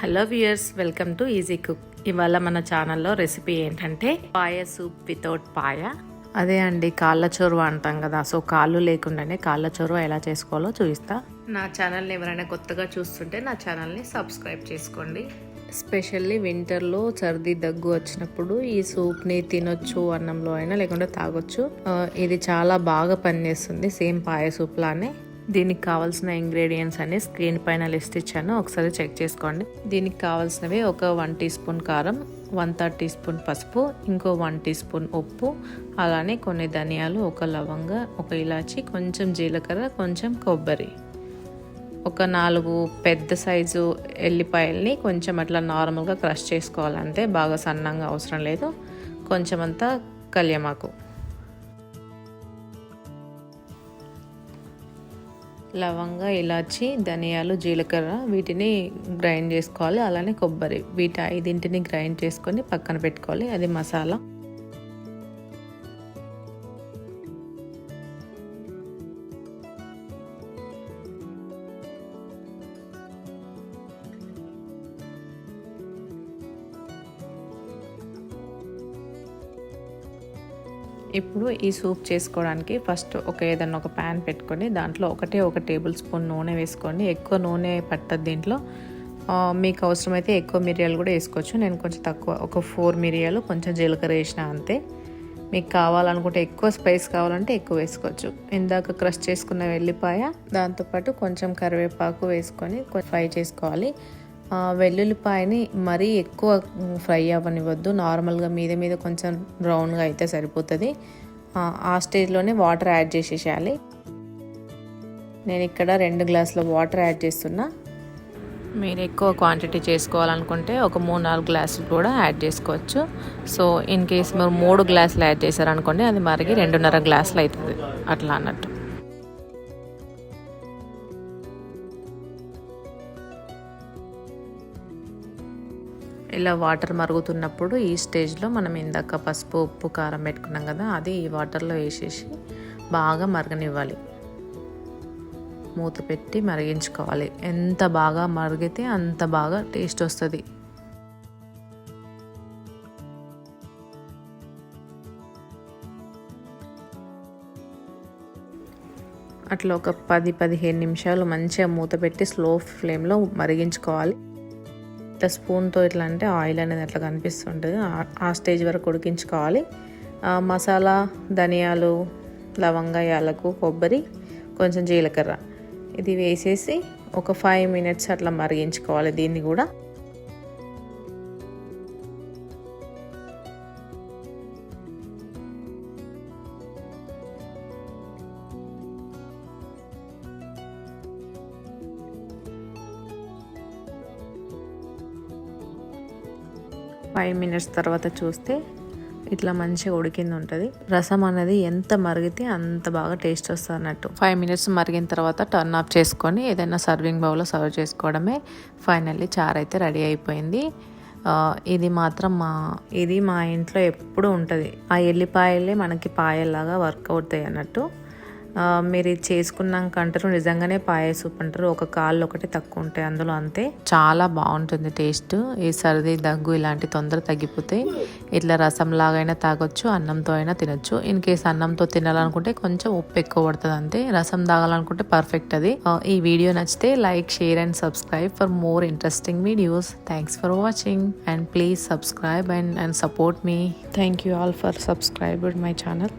Hello viewers, welcome to easy cook. ఇవాళ మన ఛానల్లో రెసిపీ ఏంటంటే పాయ సూప్ వితౌట్ పాయ. అదే అండి, కాళ్ళ చొరవ అంటాం కదా. సో కాళ్ళు లేకుండానే కాళ్ళ చొరవ ఎలా చేసుకోవాలో చూపిస్తా. నా ఛానల్ని ఎవరైనా కొత్తగా చూస్తుంటే నా ఛానల్ని సబ్స్క్రైబ్ చేసుకోండి. ఎస్పెషల్లీ వింటర్లో సర్ది దగ్గు వచ్చినప్పుడు ఈ సూప్ని తినొచ్చు, అన్నంలో అయినా లేకుంటే తాగొచ్చు. ఇది చాలా బాగా పనిచేస్తుంది, సేమ్ పాయ సూప్ లానే. దీనికి కావాల్సిన ఇంగ్రీడియంట్స్ అన్ని స్క్రీన్ పైన లిస్ట్ ఇచ్చాను, ఒకసారి చెక్ చేసుకోండి. దీనికి కావాల్సినవి ఒక 1 టీ స్పూన్ కారం, 1/3 టీ స్పూన్ పసుపు, ఇంకో 1 టీ స్పూన్ ఉప్పు, అలానే కొన్ని ధనియాలు, ఒక లవంగ, ఒక ఇలాచి, కొంచెం జీలకర్ర, కొంచెం కొబ్బరి, ఒక 4 పెద్ద సైజు ఎల్లిపాయల్ని కొంచెం అట్లా నార్మల్గా క్రష్ చేసుకోవాలంటే, బాగా సన్నంగా అవసరం లేదు. కొంచెం అంతా కళ్యమాకు, లవంగ, ఇలాచి, ధనియాలు, జీలకర్ర వీటిని గ్రైండ్ చేసుకోవాలి. అలానే కొబ్బరి, వీటి 5 గ్రైండ్ చేసుకొని పక్కన పెట్టుకోవాలి. అది మసాలా. ఇప్పుడు ఈ సూప్ చేసుకోవడానికి ఫస్ట్ ఏదన్నా ఒక ప్యాన్ పెట్టుకొని దాంట్లో ఒక టేబుల్ స్పూన్ నూనె వేసుకోండి. ఎక్కువ నూనె పట్టదు దీంట్లో. మీకు అవసరమైతే ఎక్కువ మిరియాలు కూడా వేసుకోవచ్చు. నేను కొంచెం తక్కువ, ఒక 4 మిరియాలు, కొంచెం జీలకర్ర వేసిన అంతే. మీకు కావాలనుకుంటే ఎక్కువ స్పైస్ కావాలంటే ఎక్కువ వేసుకోవచ్చు. ఇందాక క్రష్ చేసుకున్న వెల్లిపాయ, దాంతోపాటు కొంచెం కరివేపాకు వేసుకొని ఫ్రై చేసుకోవాలి. వెల్లుల్లిపాయని మరీ ఎక్కువ ఫ్రై అవ్వనివ్వద్దు, నార్మల్గా మీద కొంచెం బ్రౌన్గా అయితే సరిపోతుంది. ఆ స్టేజ్లోనే వాటర్ యాడ్ చేసేసేయాలి. నేను ఇక్కడ 2 గ్లాసుల వాటర్ యాడ్ చేస్తున్నా. మీరు ఎక్కువ క్వాంటిటీ చేసుకోవాలనుకుంటే ఒక 3-4 గ్లాసులు కూడా యాడ్ చేసుకోవచ్చు. సో ఇన్ కేస్ మీరు 3 గ్లాసులు యాడ్ చేశారనుకోండి, అది మరిగి 2.5 గ్లాసులు అవుతుంది, అట్లా అన్నట్టు. ఇలా వాటర్ మరుగుతున్నప్పుడు ఈ స్టేజ్లో మనం ఇందాక పసుపు, ఉప్పు, కారం పెట్టుకున్నాం కదా, అది ఈ వాటర్లో వేసేసి బాగా మరగనివ్వాలి. మూత పెట్టి మరిగించుకోవాలి. ఎంత బాగా మరిగితే అంత బాగా టేస్ట్ వస్తుంది. అట్లా ఒక 10-15 నిమిషాలు మంచిగా మూత పెట్టి స్లో ఫ్లేమ్లో మరిగించుకోవాలి. ఇట్లా స్పూన్తో ఇట్లా అంటే ఆయిల్ అనేది అట్లా కనిపిస్తుంటుంది. ఆ స్టేజ్ వరకు ఉడికించుకోవాలి. మసాలా, ధనియాలు, లవంగ, యాలకు, కొబ్బరి, కొంచెం జీలకర్ర ఇది వేసేసి ఒక 5 మినిట్స్ అట్లా మరిగించుకోవాలి. దీన్ని కూడా ఫైవ్ మినిట్స్ తర్వాత చూస్తే ఇట్లా మంచిగా ఉడికింది ఉంటుంది. రసం అనేది ఎంత మరిగితే అంత బాగా టేస్ట్ వస్తుంది అన్నట్టు. 5 మినిట్స్ మరిగిన తర్వాత టర్న్ ఆఫ్ చేసుకొని ఏదైనా సర్వింగ్ బౌల్లో సర్వ్ చేసుకోవడమే. ఫైనల్లీ చారు అయితే రెడీ అయిపోయింది. ఇది మాత్రం మా ఇంట్లో ఎప్పుడు ఉంటుంది. ఆ ఎల్లిపాయలే మనకి పాయల్లాగా వర్క్ అవుతాయి అన్నట్టు. మీరు ఇది చేసుకున్నాక అంటారు నిజంగానే పాయ సూప్ అంటారు. ఒక కాళ్ళు ఒకటి తక్కువ ఉంటాయి అందులో, అంతే. చాలా బాగుంటుంది టేస్ట్. ఈ సర్ది, దగ్గు ఇలాంటి తొందర తగ్గిపోతాయి. ఇట్లా రసం లాగైనా తాగొచ్చు, అన్నంతో అయినా తినొచ్చు. ఇన్ కేస్ అన్నంతో తినాలనుకుంటే కొంచెం ఉప్పు ఎక్కువ పడుతుంది అంతే. రసం తాగాలనుకుంటే పర్ఫెక్ట్ అది. ఈ వీడియో నచ్చితే like, share and subscribe for more interesting videos. Thanks for watching and please subscribe and support me. Thank you all for subscribe my channel.